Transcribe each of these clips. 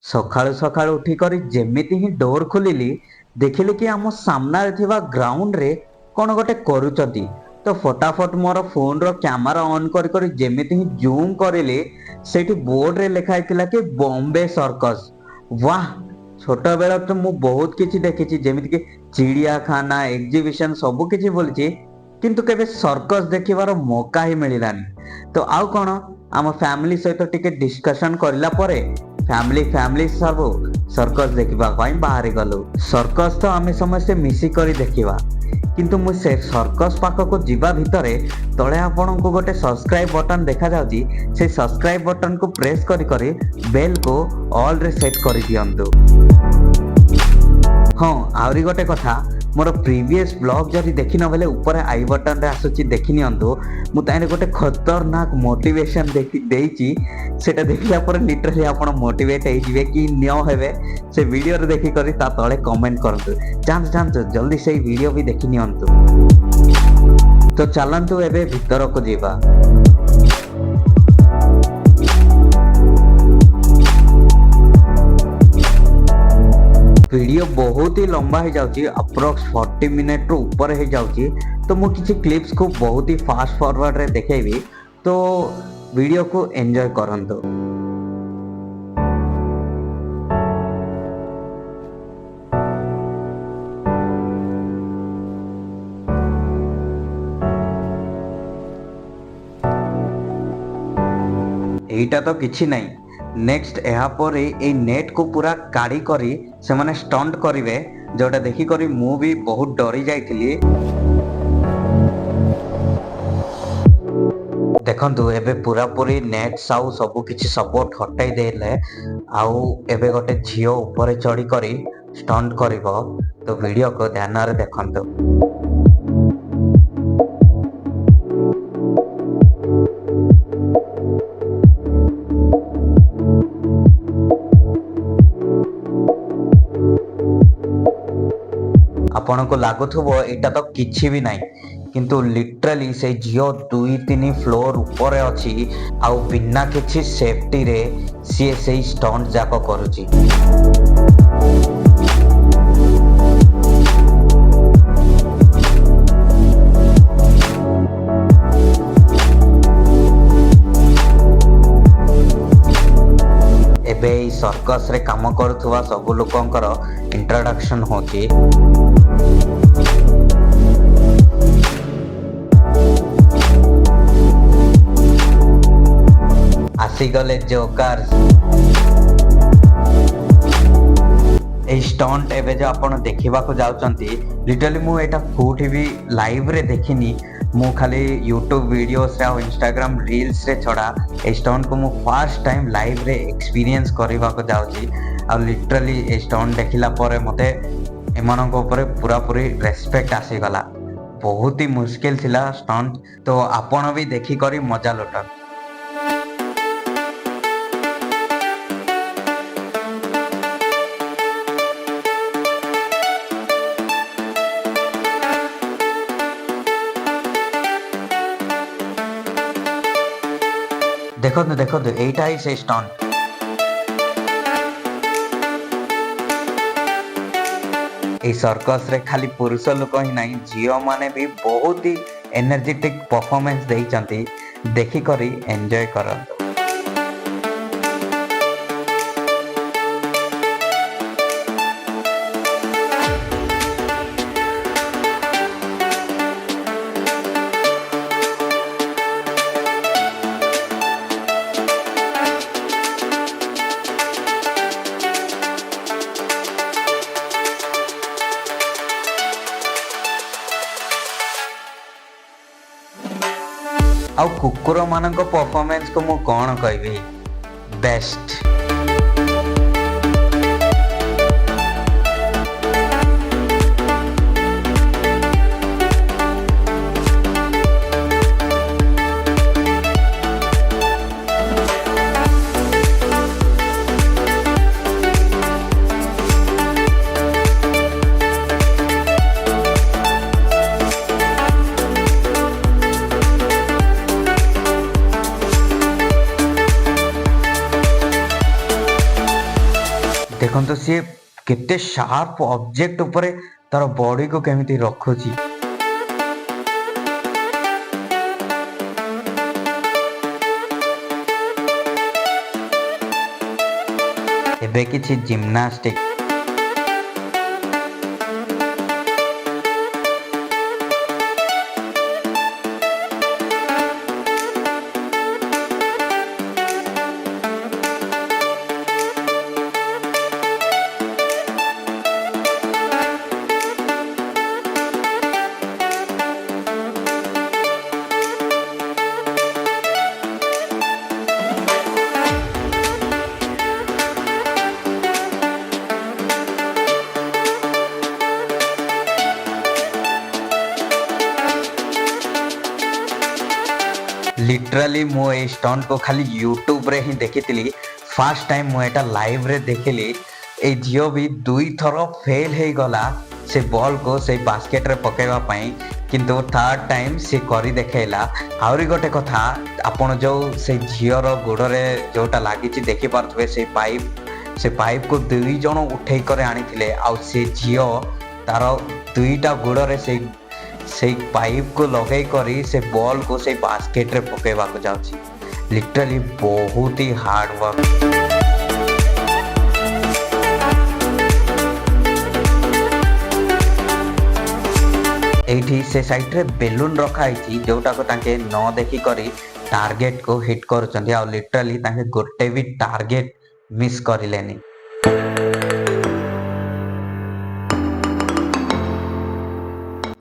ସକାଳୁ ସକାଳୁ ଉଠିକରି ଯେମିତି ହିଁ ଡୋର ଖୋଲିଲି ଦେଖିଲି କି ଆମ ସାମ୍ନାରେ ଥିବା ଗ୍ରାଉଣ୍ଡରେ କ'ଣ ଗୋଟେ କରୁଛନ୍ତି। ତ ଫଟାଫଟ ମୋର ଫୋନର କ୍ୟାମେରା ଅନ୍ କରି କରି ଯେମିତି ହିଁ ଜୁମ୍ କରିଲି ସେଇଠି ବୋର୍ଡରେ ଲେଖା ହେଇଥିଲା କି ବମ୍ବେ ସର୍କସ। ୱାହ, ଛୋଟବେଳ ତ ମୁଁ ବହୁତ କିଛି ଦେଖିଛି, ଯେମିତିକି ଚିଡ଼ିଆଖାନା, ଏକ୍ଜିବିସନ ସବୁ କିଛି ବୁଲିଛି, କିନ୍ତୁ କେବେ ସର୍କସ ଦେଖିବାର ମୌକା ହିଁ ମିଳିଲାନି। ତ ଆଉ କ'ଣ, ଆମ ଫ୍ୟାମିଲି ସହିତ ଟିକେ ଡିସ୍କସନ କରିଲା ପରେ ଫ୍ୟାମିଲି ସବୁ ସର୍କସ ଦେଖିବା ପାଇଁ ବାହାରି ଗଲୁ। ସର୍କସ ତ ଆମେ ସମସ୍ତେ ମିଶିକରି ଦେଖିବା, କିନ୍ତୁ ମୁଁ ସେ ସର୍କସ ପାଖକୁ ଯିବା ଭିତରେ ତଳେ ଆପଣଙ୍କୁ ଗୋଟେ ସବସ୍କ୍ରାଇବ ବଟନ ଦେଖାଯାଉଛି। ସେ ସବସ୍କ୍ରାଇବ ବଟନକୁ ପ୍ରେସ୍ କରି କରି ବେଲକୁ ଅଲରେ ସେଟ୍ କରିଦିଅନ୍ତୁ। ହଁ, ଆହୁରି ଗୋଟେ କଥା, ମୋର ପ୍ରିଭିୟସ୍ ବ୍ଲଗ ଯଦି ଦେଖିନ ବେଲେ ଉପରେ ଆଇ ବଟନରେ ଆସୁଛି, ଦେଖି ନିଅନ୍ତୁ। ମୁଁ ତାହିଁରେ ଗୋଟେ ଖତରନାକ ମୋଟିଭେସନ ଦେଇଛି। ସେଟା ଦେଖିଲା ପରେ ଲିଟରାଲି ଆପଣ ମୋଟିଭେଟ ହେଇଯିବେ କି ନ ହେବେ ସେ ଭିଡ଼ିଓରେ ଦେଖିକରି ତା ତଳେ କମେଣ୍ଟ କରନ୍ତୁ। ଯାଆନ୍ତୁ ଜଲ୍ଦି ସେଇ ଭିଡ଼ିଓ ବି ଦେଖି ନିଅନ୍ତୁ। ତ ଚାଲନ୍ତୁ ଏବେ ଭିତରକୁ ଯିବା। ভিডিও ବହୁତ ହି ଲମ୍ବା ହେଇଯାଉଛି, ଆପ୍ରୋକ୍ସ 40 ମିନିଟ୍ରୁ ଉପରେ ହେଇଯାଉଛି। ତ ମୁଁ କିଛି କ୍ଲିପ୍ସକୁ ବହୁତ ହି ଫାଷ୍ଟ ଫରୱାର୍ଡ଼ରେ ଦେଖେଇବି, ତ ଭିଡ଼ିଓକୁ ଏନ୍ଜୟ କରନ୍ତୁ। এইটা তো କିଛି ନାହିଁ। ନେକ୍ସଟ ଏହାପରେ ଏଇ ନେଟ୍କୁ ପୁରା କାଢ଼ି କରି ସେମାନେ ଷ୍ଟଣ୍ଟ କରିବେ, ଯେଉଁଟା ଦେଖିକରି ମୁଁ ବି ବହୁତ ଡରି ଯାଇଥିଲି। ଦେଖନ୍ତୁ, ଏବେ ପୁରାପୁରି ନେଟ୍ସ ଆଉ ସବୁ କିଛି ସପୋର୍ଟ ହଟାଇ ଦେଲେ, ଆଉ ଏବେ ଗୋଟେ ଝିଅ ଉପରେ ଚଢ଼ିକରି ଷ୍ଟଣ୍ଟ କରିବ। ତ ଭିଡ଼ିଓକୁ ଧ୍ୟାନରେ ଦେଖନ୍ତୁ। ଆପଣଙ୍କୁ ଲାଗୁଥିବ ଏଇଟା ତ କିଛି ବି ନାହିଁ, କିନ୍ତୁ ଲିଟରାଲି ସେଇ ଝିଅ 2-3 ଫ୍ଲୋର ଉପରେ ଅଛି, ଆଉ ବିନା କିଛି ସେଫ୍ଟିରେ ସିଏ ସେଇ ଷ୍ଟଣ୍ଟ ଯାକ କରୁଛି। ଏବେ ଏଇ ସର୍କସରେ କାମ କରୁଥିବା ସବୁ ଲୋକଙ୍କର ଇଣ୍ଟ୍ରୋଡକ୍ସନ ହେଉଛି। ଆସିଗଲେ ଜୋକର। এই ଷ୍ଟଣ୍ଟ ଏବେ ଯୋଉ ଆପଣ ଦେଖିବାକୁ ଯାଉଛନ୍ତି, ଲିଟରାଲି ମୁଁ ଏଇଟା କୋଉଠି ବି ଲାଇଭରେ ଦେଖିନି। ମୁଁ ଖାଲି ୟୁଟ୍ୟୁବ ଭିଡ଼ିଓସରେ ଆଉ ଇନଷ୍ଟାଗ୍ରାମ ରିଲ୍ସରେ ଛଡ଼ା এই ଷ୍ଟଣ୍ଟକୁ ମୁଁ ଫାର୍ଷ୍ଟ ଟାଇମ୍ ଲାଇଭରେ ଏକ୍ସପିରିଏନ୍ସ କରିବାକୁ ଯାଉଛି। ଆଉ ଲିଟରାଲି এই ଷ୍ଟଣ୍ଟ ଦେଖିଲା ପରେ ମୋତେ ଏମାନଙ୍କ ଉପରେ ପୁରାପୁରି ରେସ୍ପେକ୍ଟ ଆସିଗଲା। ବହୁତ ହି ମୁସ୍କିଲ ଥିଲା ଷ୍ଟଣ୍ଟ, ତ ଆପଣ ବି ଦେଖିକରି ମଜା ଲୁଟନ୍ତୁ। ଦେଖନ୍ତୁ ଏଇଟା ହିଁ ସେ ଷ୍ଟଣ୍ଟ। এই ସର୍କସରେ ଖାଲି ପୁରୁଷ ଲୋକ ହିଁ ନାହିଁ, ଝିଅମାନେ ବି ବହୁତ ହି ଏନର୍ଜେଟିକ ପରଫର୍ମାନ୍ସ ଦେଇଛନ୍ତି। ଦେଖିକରି ଏନ୍ଜୟ କରନ୍ତୁ। ଆଉ କୁକୁରମାନଙ୍କ ପରଫର୍ମାନ୍ସକୁ ମୁଁ କ'ଣ କହିବି, ବେଷ୍ଟ। ଦେଖନ୍ତୁ ସିଏ କେତେ ସାର୍ପ ଅବଜେକ୍ଟ ଉପରେ ତାର ବଡିକୁ କେମିତି ରଖୁଛି। ଏବେ କିଛି ଜିମ୍ନାଷ୍ଟିକ। लिटराली मु ए स्टंट को खाली यूट्यूब रे ही देखी। फास्ट टाइम मु एटा लाइव रे देखली। ए झियो भी 2 थर फेल हे गला से बॉल को से बास्केट रे पकेवा पाई, किंतु थर्ड टाइम से करी देखेला। आउरी गोटे कथा, आपण जो से झियो रो गोड़ रे जोटा लागी छि देखि पारथबे, से पाइप को 2 जण उठेई करे आनिथिले। आ से झियो तार 2टा गोड़ रे से पाइप को लगे करी से बॉल को से बास्केट रे पकेवा को जाउछि। लिटरली बहुत ही हार्ड वर्क। एठी से साइड रे बेलून रखा है जोटा को ताके न देखी करी टारगेट को हिट करचंदी। आ लिटरली ताके गोटे भी टारगेट मिस करिलेनी।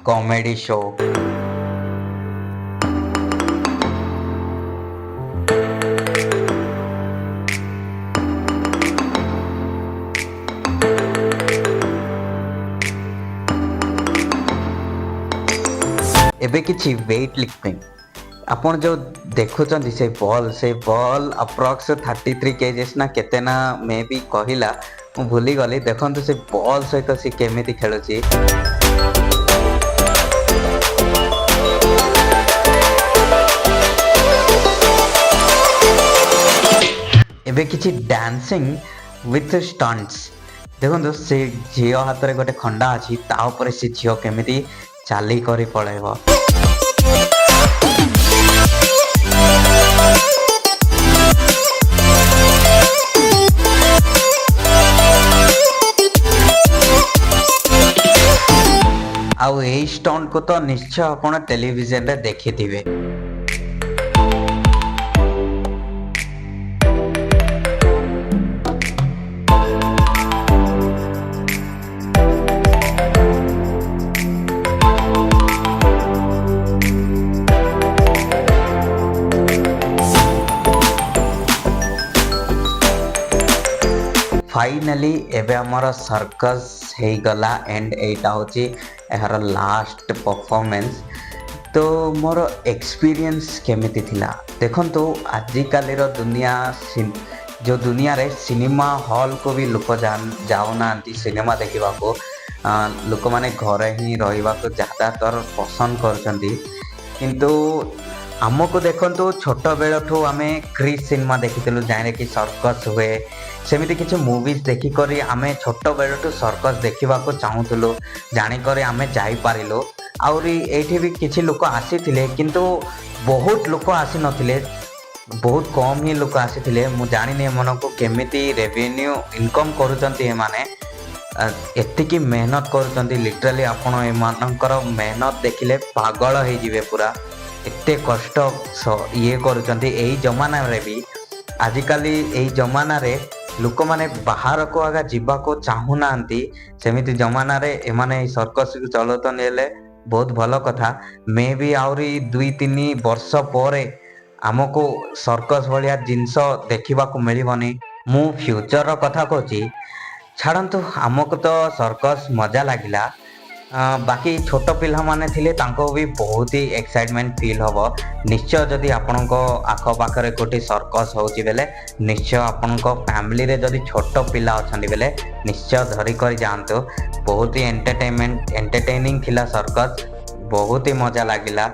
Comedy show. एबे किछि वेट लिफ्टिंग। आपण जो देखुचंदी से बॉल अप्रॉक्स 33 केजीस ना केते ना मे बी कहिला मु भूली गली। देखंतु से बॉल सहित से केमिति खेलुची। एबे किछि डांसिंग विथ स्टंट्स। देखो से झियो हाथ में गोटे खंडा अच्छी, तापर से झियो केमिति चाली करी पळेबो। आउ ए स्टंट को तो निश्चय आपण टेलीविजन रे देखिथिबे। फाइनली एबे हमर सर्कस हे गला एंड एटा होची एहर लास्ट परफॉर्मेंस। तो मोर एक्सपीरियंस केमिति थिला देखंतु। आजि काली रो दुनिया जो दुनिया रे सिनेमा हॉल को भी लोक जाउना सिनेमा देखिबा को। लोक माने घरे ही रहिबा को ज्यादातर पसंद करचंदी, किंतु आमको देखंतु छोट बेलठू आमे क्रिस सिनेमा देखिथिलु जाने कि सर्कस हुए। सेमिति किछि मूवीज देखि करी आमे छोट बेलठू सर्कस देखिबा को चाहुथुलु, जानि करी आमे जाई पारिलो। आउरी एठी भी किछि लोक आसीथिले, किंतु बहुत लोक आसी नथिले, बहुत कम ही लोक आसीथिले। मु जानि ने मन को केमिति रेवेन्यू इनकम करूचंती ए माने, एतिकी मेहनत करूचंती। लिटरली आपण ए मानकर मेहनत देखिले पागल हे जिवे पूरा। एते कष्ट ये करूचंती। एही जमाना रे भी आजिकाली एही जमाना रे लोक माने बाहर को आगा जीवा को चाहू नांती, सेमिति जमाना रे एमाने सर्कस को चलत नेले बहुत भलो कथा। मे भी आउरी 2-3 वर्ष परे हमको सर्कस भलिया जिंस देखिबा को मिलिबनी। मु फ्यूचर रो कथा कहची, छाड़ंतु हमको तो सर्कस मजा लागिला। बाकी छोट पिला माने थिले तांको भी बहुत ही एक्साइटमेंट फील हबो। निश्चय जदि आपनको आख पाखरे कोठी सर्कस होची बेले निश्चय आपनको फैमिली रे जदि छोट पिला अछंदी बेले निश्चय धरी कर जानतो। बहुत ही एंटरटेनिंग थिला सर्कस, बहुत ही मजा लागिला।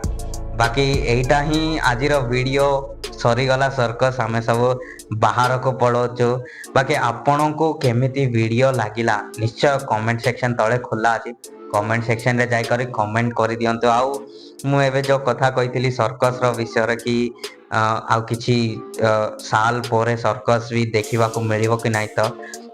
बाकी एटा ही आज वीडियो सरीगला सर्कस आम सब बाहर को पड़ोचु। बाकी आपण को केमिति वीडियो लागिला निश्चय कमेंट सेक्शन तले खुला अछि, कमेंट सेक्शन रे जाई करी कमेंट करि दियंतु। आउ मु एबे जो कथा कहितली सर्कस रो विषय रे कि आउ किछि साल पोरे सर्कस भी देखिबा को मिलिबो कि नाही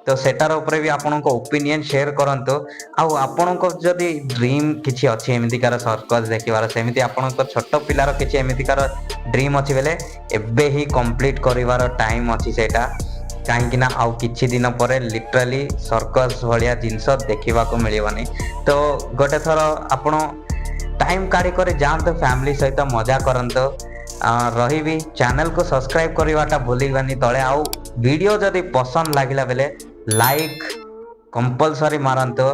तो सेटार ऊपर भी आपन को ओपिनियन शेयर करंतु। आउ आपन को जदी ड्रीम किछि अछि एमिति कार सर्कस देखिबार, सेमिति आपन को छोट पिलार किछि एमिति कार ड्रीम अछि बेले एबे ही कंप्लीट करिवार टाइम अछि सेटा। काहेकि ना आउ किछि दिन परे लिटरली सर्कस भलिया जिंस देखिबा को मिलिबनी। तो गोटे थर आपन टाइम काढी करे जांत फैमिली सहित मजा करंतो। रही भी चैनल को सब्सक्राइब करवाटा भूलिबानी तले। आउ वीडियो जदी पसंद लागिला बेले लाइक कंपलसरी मारंतो।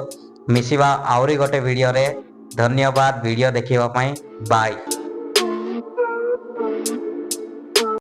मिसिबा आउरी गोटे वीडियो रे। धन्यवाद वीडियो देखिबा पई। बाय।